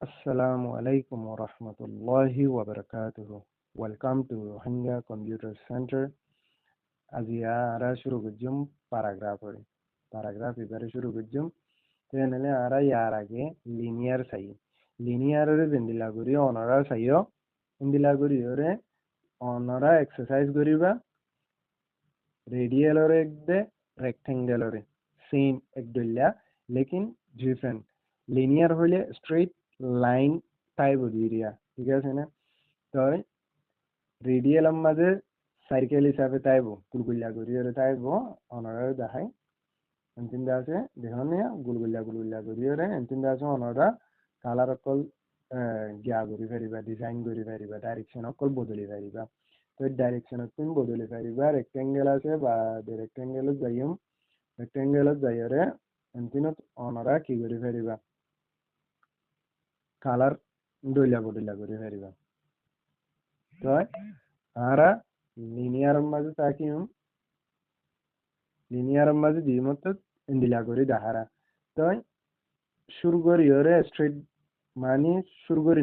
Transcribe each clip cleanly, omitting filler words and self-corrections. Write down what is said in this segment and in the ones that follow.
Assalamu alaikum wa rahmatullahi wa barakatuhu. Welcome to Rohingya Computer Center. আজি ara shuru gujum paragraph ori. Paragraph ibare shuru gujum. Tenele ara yar age linear sayi. Linear ore indila guri onora sayo. Indila guri ore onora exercise guriba. Radial ore ekde rectangle ore. Same ekdilla lekin different. Linear হলে straight line type দিরিয়া ঠিক আছে না তো radial আমাদের circle হিসাবে তাইব গুলগুলা গরিয়রে তাইব অনরা দেখাই এন্তিন্দা আছে দেখনে গুলগুলা গরিয়রে এন্তিন্দা আছে অনরা কালার অকল গিয়া গরি পারিবা ডিজাইন গরি পারিবা ডাইরেকশন অকল বদলি পারিবা তো ডাইরেকশন তুমি বদলি পারিবা রেক্টেঙ্গেল আছে বা রেক্টেঙ্গেলত যাইরে এন্তিনত অনরা কি গরি পারিবা কালার দইলা বদলা করে পারিবা তো আরা লিনিয়ার মাঝে দিমত ইন্দিলা করে দাহারা তো শুরু করি ওরে স্ট্রেট মানে শুরু করি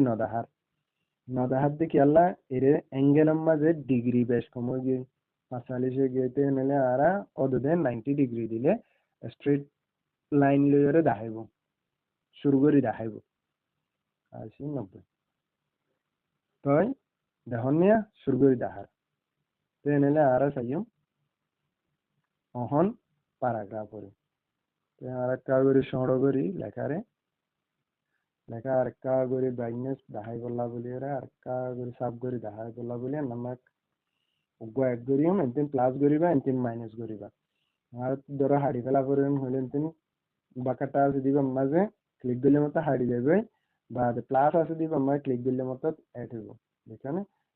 নদাহার দেখি আল্লাহ এর অ্যাঙ্গেল মাঝে ডিগ্রি বেশ কম গিয়ে 45 গিয়েতে নিলে আরা অদদে 90 ডিগ্রি দিলে স্ট্রেট লাইন লইরে দেখাইব শুরু করি দেখাইব 80 90 তই দেখনিয়া শুরু করি দেখার তো নিলে আরা চাইম অহন প্যারাগ্রাফ করি তো আর একটা করে সংগ্রহ করি লেখা আর একটা করে ব্রাইটনেস দেখাই বললা বলি আর একটা করে সাব করে দেখাই বললা বলি নামাক উগ্র এক করিম এনতিন প্লাস করিবা এনতিন মাইনাস করিবা আর ধরো হাড়ি ফেলা করিম হলে এনতিন বাঁকাটা আছে দিবা মাঝে ক্লিক দিলে মতো হাড়ি যাবে বা প্লাস আছে দিবা মাঝে ক্লিক দিলে মতো অ্যাড হইব বুঝছো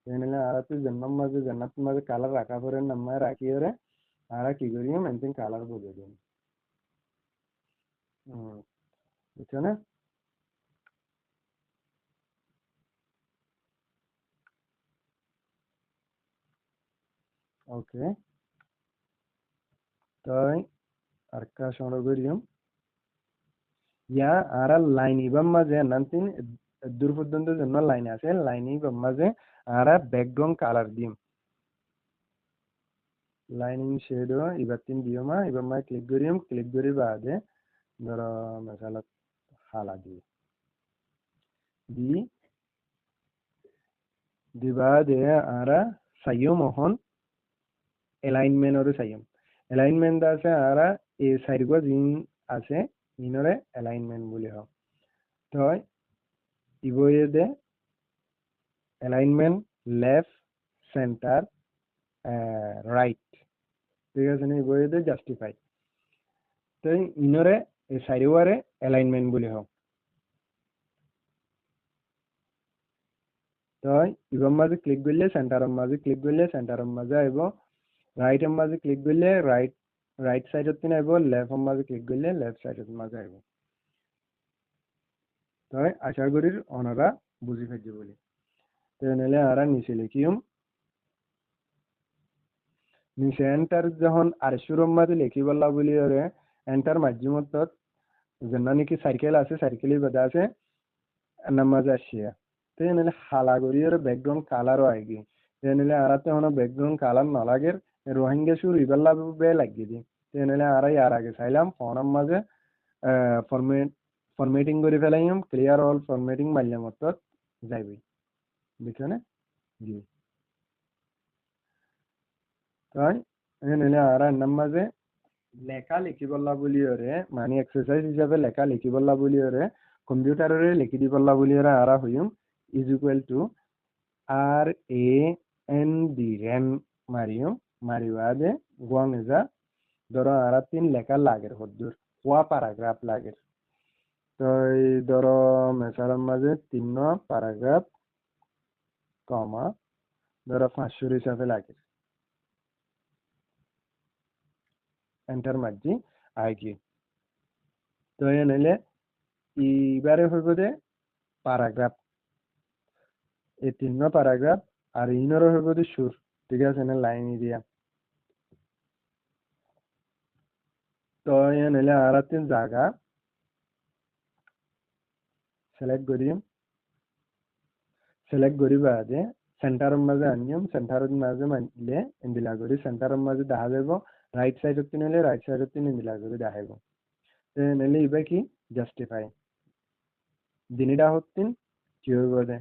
এনে আর তুই জন্নাত মাঝে কালার রাখা পরে নামায় রাখি ওরে আর কি করিম এনতিন কালার বলে দিম বুঝছো না ওকে তাই আর কা সংগ্রহ করিম ইয়া আর লাইন ইবাম মাঝে নান্তিন দূর পর্যন্ত জন্য লাইন আছে লাইন ইবাম মাঝে আর ব্যাকগ্রাউন্ড কালার দিম লাইনিং শেড ইবার তিন দিও মা ইবার মা ক্লিক করি বাদে ধরো মেসালা হালা দি দিবাদে আর সাইয়ম হন এলাইনমেন্ট ওরে সাইয়ম এলাইনমেন্ট আছে আর এ সাইডগো জিন আছে ইনরে এলাইনমেন্ট বলি হোক তো ইবয়ে দে অ্যালাইনমেন্ট লেফট সেন্টার রাইট ঠিক আছে না ইবয়ে দে জাস্টিফাই তো ইনরে এ সাইডওয়ারে অ্যালাইনমেন্ট বলি হোক তো ইবাম মাঝে ক্লিক করলে সেন্টারের মাঝে ক্লিক করলে সেন্টারের মাঝে আইব রাইটের মাঝে ক্লিক করলে রাইট সাইডত পিনে আইব লেফটের মাঝে ক্লিক করলে লেফট সাইডত মাঝে আইব তো আশা করি ওনারা বুঝি ফেলছে বলি তো নাহলে আর নিচে লিখিম নিচে এন্টার যখন আর শুরুর মাঝে লিখি বললা বলি ওরে এন্টার মাধ্যমত যেন নাকি সার্কেল আছে সার্কেলই বাদা আছে নামাজ আসিয়া তো নাহলে হালা করি ওর ব্যাকগ্রাউন্ড কালারও আইগি তো নাহলে আর তো হনো ব্যাকগ্রাউন্ড কালার নলাগের রোহিঙ্গা শুরু ইবেলা বে লাগিয়ে দি তো নাহলে আর আগে চাইলাম ফোনের মাঝে ফরমেটিং করে ফেলাইম ক্লিয়ার অল ফরমেটিং মারলাম অর্থাৎ যাইবি বুঝছো না জি তাই নাহলে আর নাম মাঝে লেখা লিখিবলা বুলি ওরে মানে এক্সারসাইজ হিসাবে লেখা লিখিবলা বুলি ওরে কম্পিউটারে লিখি দিবলা বুলি ওরে আরা হইম is equal to R A N D রেন মারিও মারিবাদে গুয়াং এজা ধরো আর তিন লেখা লাগের হদ্দুর ওয়া প্যারাগ্রাফ লাগের তো এই ধরো মেসালার মাঝে 3 প্যারাগ্রাফ কমা ধরো 500 হিসাবে লাগে এন্টার মারজি আইকি তো এ নিলে এবারে হইব যে প্যারাগ্রাফ এই 3 প্যারাগ্রাফ আর ইনরও হইব যে সুর ঠিক আছে না লাইন দিয়া তো এ নিলে আর তিন জায়গা সিলেক্ট করিম select gori baade center maze anyum center maze manle indila gori center maze daha debo right side otin hole right side otin indila gori dahebo te nele ibe ki justify dinida hottin কি হইব দে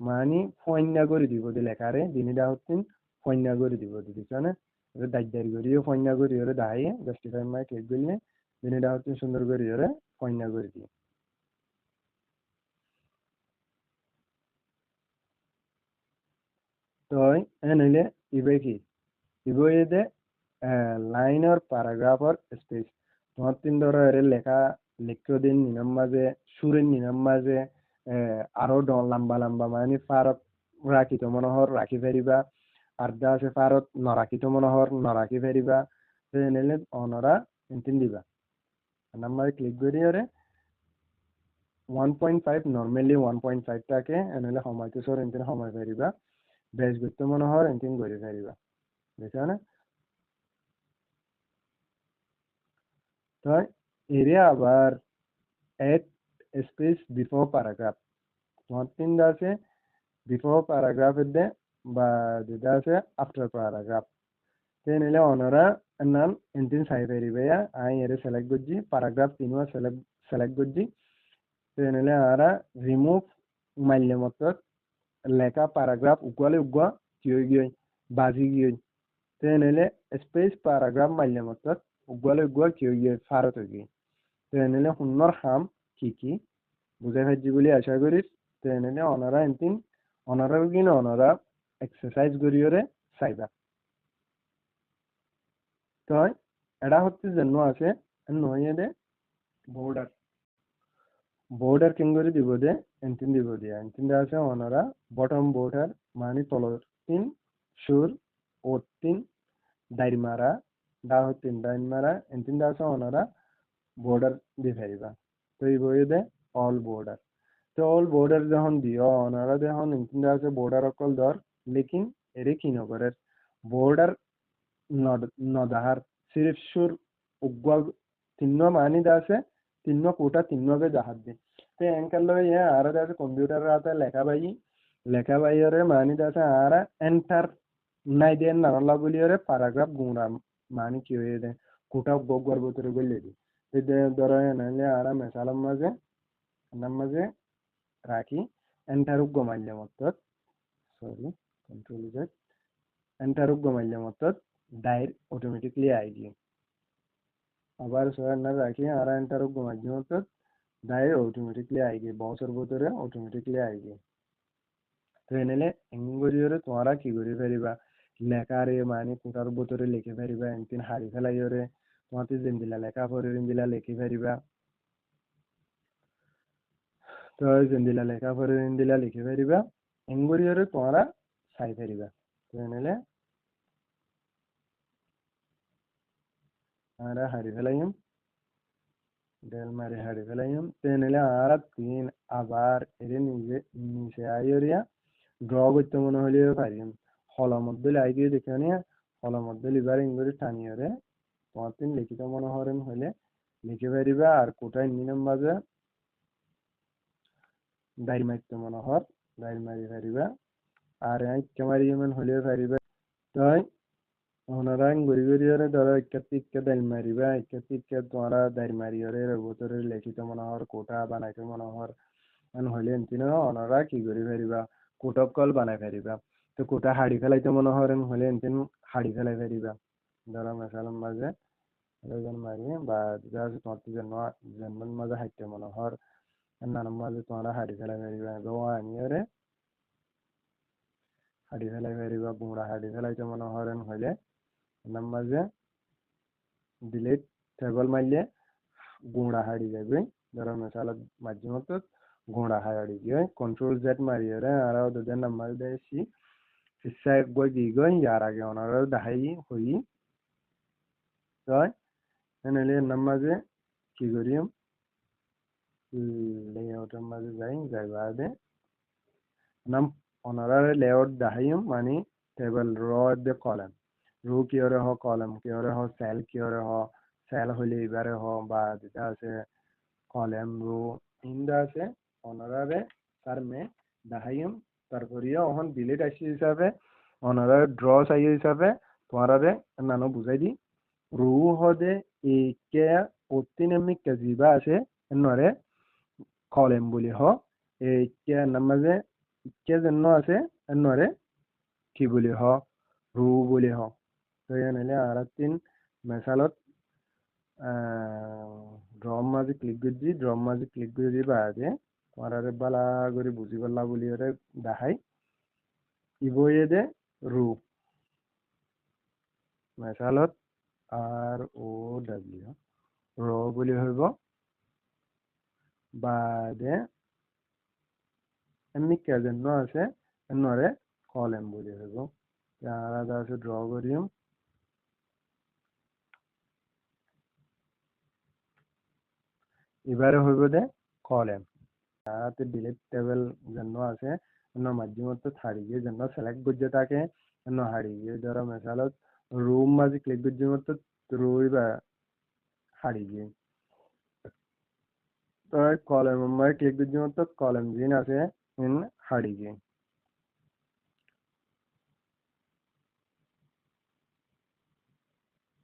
মানি ফয়না করে দিব দে লেখারে দিনিদা হত্তিন ফয়না করে দিব দে দিছানে এটা দাইদার করিও ফয়না করি ওরে দাইয়ে জাস্টিফাই মাই ক্লিক করলে দিনিদা হত্তিন সুন্দর করি ওরে ফয়না করে দিই তো এনলে ইবে কি ইবে দে লাইন আর প্যারাগ্রাফ আর স্পেস তোমার তিন ধরো এর লেখা লিখো দিন নিনাম মাঝে সুরের নিনাম মাঝে আরো লম্বা লম্বা মানে ফারক রাখিত মনোহর রাখি ফেরিবা আর্ধা আছে ফারত নরাখিত মনোহর নরাখি ফেরিবা নিলে অনরা ইন্টিন দিবা নাম্বার ক্লিক করি ওরে 1.5 নর্মালি 1.5 টাকে এনেলে সময়টো সর ইন্টিন সময় ফেরিবা বেশ গুরুত্ব মনোহর ইন্টিন করে ফেরিবা দেখছো না তো এরিয়া আবার add space before paragraph তোমার তিনটা আছে before paragraph এর বা যেটা আছে after paragraph তে নিলে অনরা নাম ইন্টিন সাই ফেরিবে আই এর সিলেক্ট করছি paragraph তিনও সিলেক্ট করছি তে নিলে আরা রিমুভ মাইলে মত লেখা paragraph উগালে উগা কি হই গই বাজি গই তে নিলে স্পেস paragraph মাইলে মত উগালে উগা কি হই গই ফারত হই গই তে নিলে হুন্নর হাম কি বুঝাই পাইছি বলে আশা করি ট্রেনে অনারা এনতিন অনারা কিনা অনারা এক্সারসাইজ করিওরে চাইবা তো এটা হচ্ছে জন্য আছে নয় দে বর্ডার বর্ডার কিং করে দিব দে এনতিন দিব দিয়া এনতিন আছে অনারা বটম বর্ডার মানে তলর তিন সুর ও তিন দাইর মারা দা হতিন দাইর মারা এনতিন আছে অনারা বর্ডার দিয়ে ফেরিবা তো এই বইয়ে দে অল বর্ডার তো অল বর্ডার যখন দিও ওনারা যখন ইন্টিন আছে বর্ডার অকল ধর লেকিন এরে কি নগরে বর্ডার নদাহার সিরিফ সুর উগ্র তিন্ন মানি দাসে তিন্ন কোটা তিন্নকে জাহাজ দি তো এনকাল লগে ইয়া আর দাসে কম্পিউটার রাতে লেখা বাইরে মানি দাসে আর এন্টার নাই দেন নারলা বলিরে প্যারাগ্রাফ গুণা মানি কি হয়ে দে কোটা গগর ভিতরে গলে দি ধরো নাইলে আর মেসালাম মাঝে নাম মাঝে রাখি এন্টার উগ্র মাইলে মতত সরি কন্ট্রোল জেড এন্টার উগ্র মাইলে মতত ডাইর অটোমেটিকলি আইডি আবার সর না রাখি আর এন্টার উগ্র মাইলে মতত ডাইর অটোমেটিকলি আইডি বছর ভিতরে অটোমেটিকলি আইডি তো এনেলে এঙ্গরিয়রে তোমরা কি করি ফেরিবা লেখারে মানে কোটার ভিতরে লিখে ফেরিবা এনতিন হারি ফেলাইরে তোমাতে জিন্দিলা লেখা পরে জিন্দিলা লিখে ফেরিবা তো জিন্দিলা লেখা পরে জিন্দিলা লিখে ফেরিবা এঙ্গরিয়রে তোমরা চাই ফেরিবা তো এনেলে ara hari felayum del mari hari felayum tenele ara তিন আবার এর নিচে আইরিয়া ড্র করতে মনে হলে পারিম হলার মধ্যে লাগিয়ে দেখে নিয়ে হলার মধ্যে লিভার ইংরেজি টানিয়ে রে তোমার তিন লিখিত মনে হরেন হলে লিখে পারিবা আর কোটায় নিলাম বাজে দাইর মারতে মনে হর দাইর মারি পারিবা আর ইচ্ছা মারি এমন হলে পারিবা তাই ওনারা ঘুরি ঘুরি ওরে ধরো ইক্কা দাইল মারিবা ইক্কা তোমরা দাইল মারি ওরে রবতরে লিখিত মনোহর কোটা বানাইতে মনোহর এন হইলে এনতিনো ওনারা কি করি ফেরিবা কোটক কল বানাই ফেরিবা তো কোটা হাড়ি ফেলাইতে মনোহর এন হইলে এনতিন হাড়ি ফেলাই ফেরিবা ধরো মেসালাম মাঝে এজন মারি বা যা তোমার জন্মের মাঝে হাইতে মনোহর নানার মাঝে তোমরা হাড়ি ফেলাই ফেরিবা গো আনিয়ে হাড়ি ফেলাই ফেরিবা গুঁড়া হাড়ি ফেলাইতে মনোহর এন হইলে নাম মাঝে ডিলিট টেবল মারলে গুঁড়া হাড়ি যাবে ধরো মশালা মাধ্যমত গুঁড়া হাড়ি গিয়ে কন্ট্রোল জেড মারিয়ে রে আর ওদের নাম্বার দিয়েছি ইচ্ছা গই গিয়ে গই ইয়ার আগে ওনারা দেখাই হই তাই এনলে নাম মাঝে কি করি লেআউটের মাঝে যাই বাদে নাম ওনারা লেআউট দেখাই মানে টেবল র দে কলাম রো কিয়রে হ কলাম কিয়রে হ সেল কিয়রে হ সেল হইলে এবারে হ বা যেটা আছে কলাম রো ইন্দা আছে ওনারারে তার মে দেখাইম তারপরে অহন ডিলিট আসি হিসাবে অনারা ড্র চাই হিসাবে তোমারে নানো বুঝাই দি রু হদে একে অতিন এমনি কেজিবা আছে নরে কলেম বলি হ একে নামাজে কে জন্য আছে নরে কি বলি হ রু বলি হ তো এনে আর তিন মেসালত ড্রম মাঝে ক্লিক করছি ড্রম মাঝে ক্লিক করে দিবা আগে তোমার বালা করে বুঝি পারলা বলি ওরে দেখাই ইবয়ে দে রু মেসালত ROW র বুলি হইব বাদে এমনি কেজন্য আছে নরে কলেম বুলি হইব আলাদা আছে ড্র করিম এবারে হইব দে কলেম তাতে ডিলিট টেবিল জন্য আছে মাধ্যমত হারিয়ে জন্য সিলেক্ট করতে থাকে হারিয়ে ধরো মেসালত রুম মাঝে ক্লিক করতে মত রইবা হারিয়ে তো কলেম মাঝে ক্লিক করতে মত কলেম জিন আছে হারিয়ে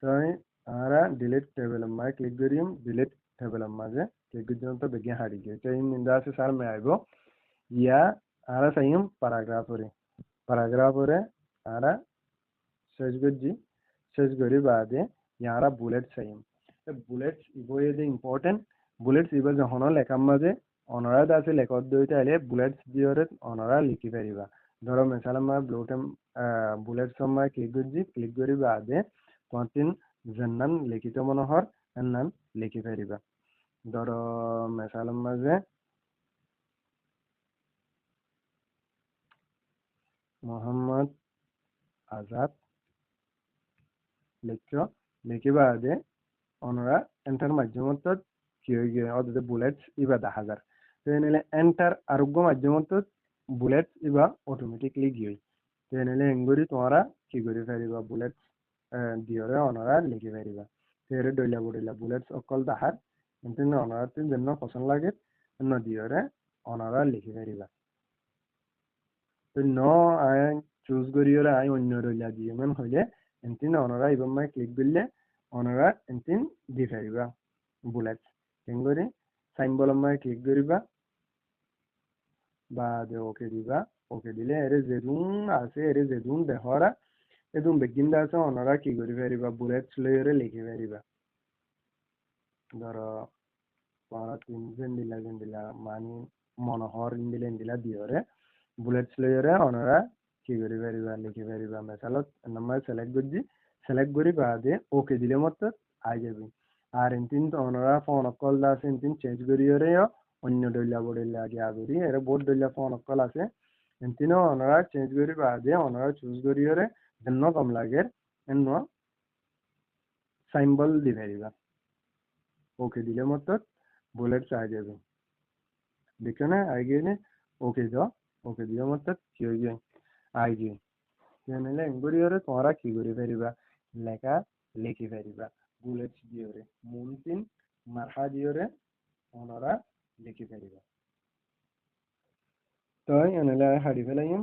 তো আরা ডিলিট টেবিল মাঝে ক্লিক করিম ডিলিট টেবিল মাঝে ক্লিক করতে মত বেগে হারিয়ে তো ইন নিন্দা আছে সার মে আইব ইয়া আরা Saim paragraph ara search kori baade yara bullets sayim bullets iboye de important bullets ibo johono lekam maje onora dase lekot doite ale bullets diore onora liki periba ধরো মেসালা মা ব্লুটেম বুলেট সময় ক্লিক করি বাদে কন্টিন জন্নান লিখিত মনোহর নান লিখি ফেরিবা ধরো মেসালাম মাঝে মোহাম্মদ আজাদ লিখছো লিখিবা আদে ওনারা এন্টার মাধ্যমত কি হয়ে গিয়ে ওদের বুলেটস ইবা 10,000 তো এনেলে এন্টার আরোগ্য মাধ্যমত বুলেটস ইবা অটোমেটিকলি গিয়ে তো এনেলে এঙ্গুরি তোমরা কি করে ফেরিবা বুলেটস দিয়রে ওনারা লিখে ফেরিবা তেরে ডইলা বড়িলা বুলেটস অকল দাহার কিন্তু ওনারা তিন জন্য পছন্দ লাগে ন দিয়রে ওনারা লিখে ফেরিবা তো ন আই চুজ করিয়রে আই অন্য রইলা দিয়ে মান হইলে এন্তিন ওনারা ইবাম মাই ক্লিক করলে ওনারা এন্তিন দি ফেরিবা বুলেট কেঙ্গরি সাইন বলম মাই ক্লিক করিবা বা দে ওকে দিবা ওকে দিলে এরে যেদুন আছে এরে যেদুন দেহরা এদুন বেগিন্দা আছে ওনারা কি করি ফেরিবা বুলেট লইরে লিখে ফেরিবা ধরো তোমরা তিন জেন্দিলা মানি মনোহর ইন্দিলা দিয়রে বুলেটস লইরে ওনারা কি করি ফেরিবা লিখে ফেরিবা মেসালত নাম্বার সিলেক্ট করি বাদে ওকে দিলে মত আই যাবি আর ইন্তিন ওনারা ফোন কল আছে ইন্তিন চেঞ্জ করিয়রে অন্য ডইলা বড়িলা গিয়া করি এর বোর্ড ডইলা ফোন কল আছে ইন্তিন ওনারা চেঞ্জ করি বাদে ওনারা চুজ করিয়রে জন্য কম লাগে এন্ন সাইম্বল দি ফেরিবা ওকে দিলে মত বুলেটস আই যাবে দেখো না আই গিয়ে ওকে দাও ওকে দিলে মত কি হয়ে যায় আই গিয়ে জানিলে এঙ্গুরিয়রে তোমরা কি করে ফেরিবা লেখা লিখি ফেরিবা বুলেটস দিয়রে মুনতিন মারহা দিয়রে ওনারা লিখি ফেরিবা তো এনলে হাড়ি ফেলাইম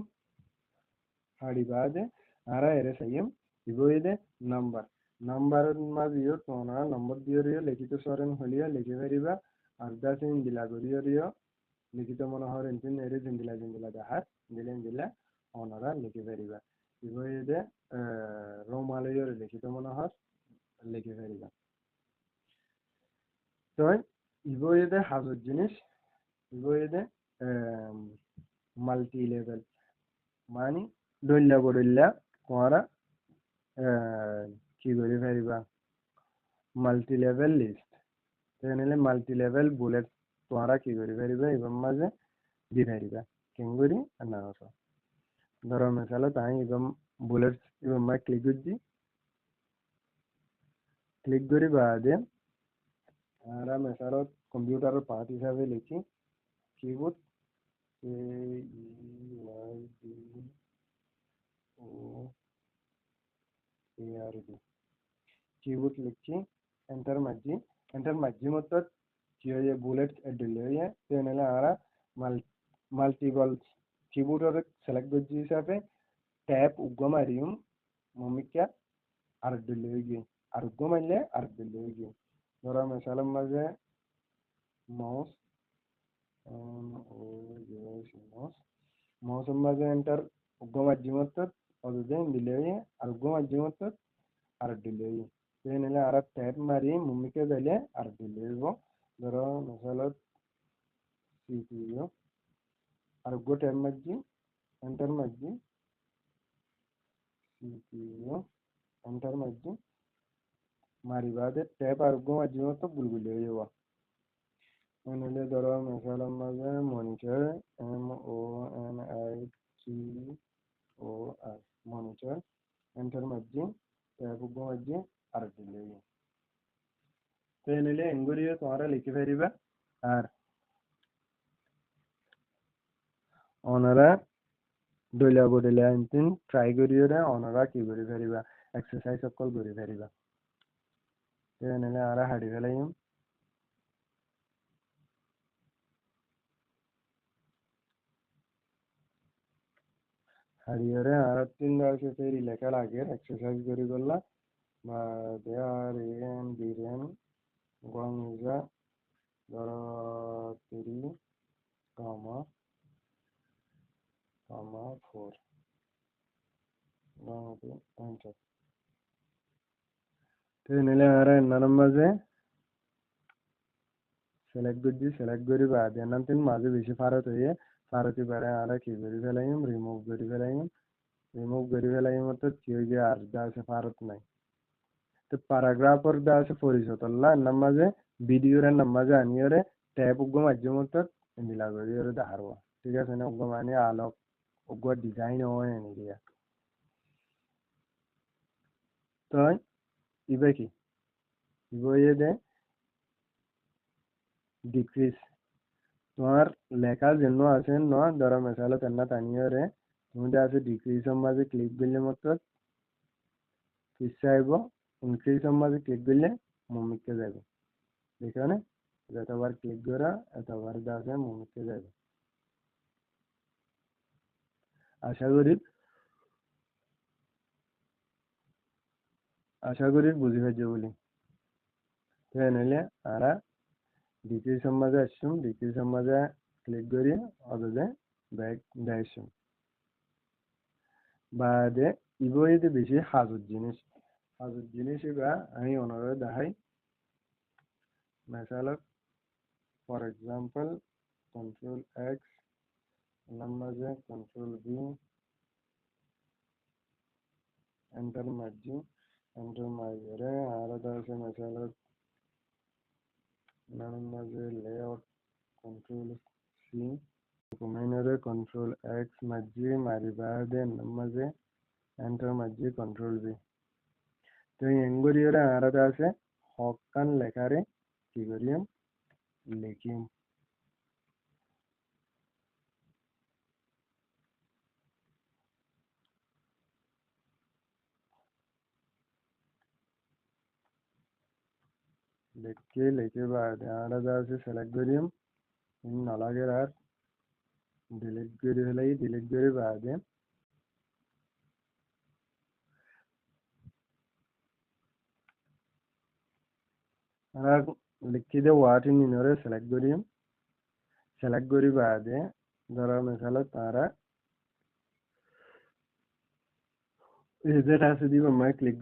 হাড়ি বাদে আরা এরে সাইম ইবইদে নাম্বার মাঝিও তোমরা নম্বর দিয়রিও লিখিত সরেন হলিয়া লিখি ফেরিবা আর্দা সিন দিলা করিয়রিও লিখিত মনোহর এন্টিন এরে জিন্দিলা দাহার দিলা ওনারা লিখি ফেরিবা ইবইদে রোমালয়র লিখিত মনোহর লিখি ফেরিবা তো ইবইদে হাজার জিনিস ইবইদে মাল্টি লেভেল মানে ডইল্লা বড়ইল্লা তোমরা কি করে ফেরিবা মাল্টি লেভেল লিস্ট তেনেহলে মাল্টি লেভেল বুলেট তোমরা কি করে ফেরিবা এবং মাঝে দি ফেরিবা কেঙ্গুরি নানস ধরো মেসালো তাই এবং বুলেট এবং মা ক্লিক করি বাদে আমরা মেসালো কম্পিউটার পার্ট হিসাবে লিখি কিবোর্ড KEYBOARD কিবোর্ড লিখছি এন্টার মাঝি মত কি হয়ে বুলেট এডিলে হয়ে তেনেহলে আমরা multiple keyboard select goji hisabe tab uggo marium mumikya ardilegi aruggo malle ardilegi dora misalan maze mouse mouse maze enter uggo majimottot odude indilegi aruggo majimottot ardilegi tenele ara tab mari mumikya dele ardilego dora misalan CPU aruggo tab majji enter majji CPU enter majji mari bade tab aruggo majimottot bulguleyo enele doro misalan maze monitor MONITOR monitor enter majji tab uggo majji ardilegi tenele engoriyo tomara likhi feriba আর অনারা দলীয় বদলীয়া এন্টিন try করিয়ে অনারা কি করে ফেরিবা exercise অকল করে ফেরিবা তেনেহলে আরা হাড়ি ফেলাইম হাড়িয়ে আরা তিন দাসে ফেরি লেখা লাগে এক্সারসাইজ করি করলা বা দেয়ার এন বিরেন গংজা ধরো 3 কমা 4 এন্টার তেনেহলে আরা নানার মাঝে সিলেক্ট করি বাদ এনান্তিন মাঝে বেশি ফারত হয়ে ফারতি পারে আরা কি করি ফেলাইম রিমুভ করি ফেলাইম অর্থাৎ কি হয়ে আর দাসে ফারত নাই তো প্যারাগ্রাফর দাসে পরিচতল্লা এনার মাঝে ভিডিওর এনার মাঝে আনিয়রে ট্যাব উগ্গ মাধ্যম অর্থাৎ ইন্দিলা করি ওরে দাহারবা ঠিক আছে না উগ্গ মানে আলোক উগ্গ ডিজাইন হয় এনিদিয়া তো ইবে কি ইবে দে ডিক্রিজ তোমার লেখার জন্য আছে ন ধরো মেশালো তেনা তানিয়রে তুমি আছে ডিক্রিজের মাঝে ক্লিক করলে মাত্র পিছিয়ে আইব ইনক্রিজের মাঝে ক্লিক করলে মুমিকে যাবে দেখো যতবার ক্লিক করা এতবার আছে মুমিকে যাবে আশা করি বুঝি পাইছো বলি তাহলে আরা ডিক্রিজের মাঝে আসুন ডিক্রিজের মাঝে ক্লিক করি অদে ব্যাক যাইছুন বাদে ইবইতে বেশি হাজুর জিনিস বা আমি ওনারে দেখাই মেসালা ফর এক্সাম্পল কন্ট্রোল এক্স নামাজে কন্ট্রোল ভি এন্টার মারজিরে আর আছে মেসালা নামাজে লেআউট কন্ট্রোল সি ডকুমেন্টরে কন্ট্রোল এক্স মারজি মারি বাদে নামাজে এন্টার মারজি কন্ট্রোল ভি তো এঙ্গরিয়রে আর আছে হকান লেখারে কি করিম লিখিম লিখে বাদে আর আছে সিলেক্ট করিম নলাগের আর ডিলিট করে ফেলাই ডিলিট করে বাদে আর লিখি দে ওয়াট ইন ইনরে সিলেক্ট করি বাদে ধরো মেশালো তারা রিজেট আছে দিব মই ক্লিক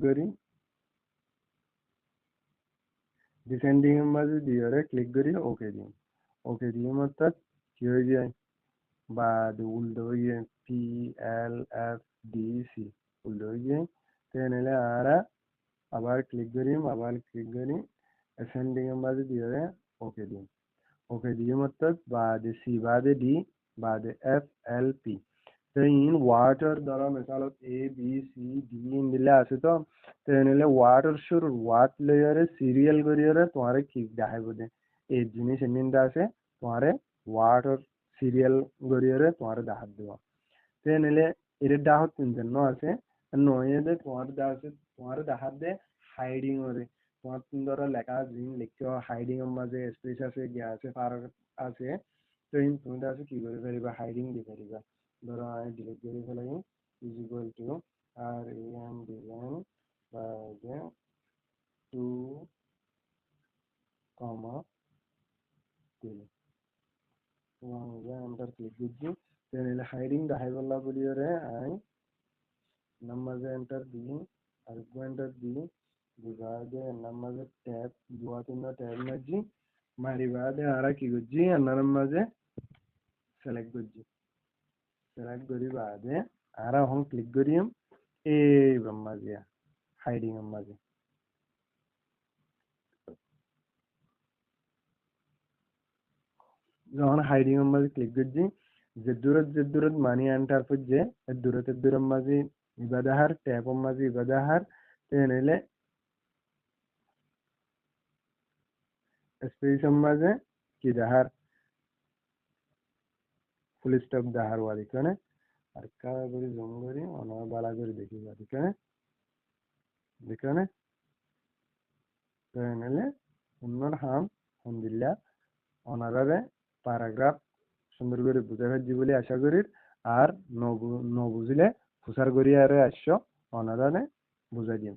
করি ডিসেন্ডিং এর মাঝে দিয়রে ক্লিক করি ওকে দিম অর্থাৎ কি হয়ে যায় বাদ উল্টো হয়ে যায় PLFDC উল্টো হয়ে যায় তাহলে আরা আবার ক্লিক করি অ্যাসেন্ডিং এর মাঝে দিয়রে ওকে দিম অর্থাৎ বাদে সি বাদে ডি বাদে FLP তো ইন ওয়াটার ধরো মিসালত ABCD ইন দিলে আছে তো তাহলে ওয়াটার শুরু ওয়াট লেয়ারে সিরিয়াল করিয়ারে তোমারে কি দেখাইব দে এই জিনিস এমনিন্দা আছে তোমারে ওয়াটার সিরিয়াল করিয়ারে তোমারে দেখাত দেব তাহলে এর দেখাত তিনজন আছে নয়ে দে তোমারে দেখাত দে হাইডিং ওরে তোমার ধরো লেখা জিন লিখছো হাইডিং এর মাঝে স্পেস আছে গ্যাস আছে ফার আছে তুমি তো আছে কি করে পারিবা হাইডিং দি পারিবা ধরো আমি ডিলিট করে ফেলাই is equal to R M দিলেন বাই 2 কমা 3 এবং এন্টার ক্লিক দিচ্ছি তাহলে হাইডিং দেখাই বললা বলিওরে আই নামাজে এন্টার দিই আর্গুমেন্টার দিই বিভাগে নামাজে ট্যাব দুয়া তিনটা ট্যাব মারছি মারি বাদে আর কি করছি আন্নার মাঝে সিলেক্ট করি বাদে আর এখন ক্লিক করিম এই মাঝে হাইডিং এর মাঝে যখন হাইডিং এর মাঝে ক্লিক করছি যে দূরত মানি এন্টার করছে এর দূরের মাঝে ইবাদাহার ট্যাবের মাঝে ইবাদাহার তেনলে স্পেসের মাঝে কি দাহার ফুল স্টপ দাহার ওয়া দিকনে আর কারা করে জুম করি অনেক বালা করে দেখি দিকনে তেনলে উন্নর হাম আলহামদুলিল্লাহ অনারারে প্যারাগ্রাফ সুন্দর করে বুঝাই ফেলছি বলে আশা করি আর ন বুঝলে ফুসার করি আরে আসছো অনারারে বুঝাই দিন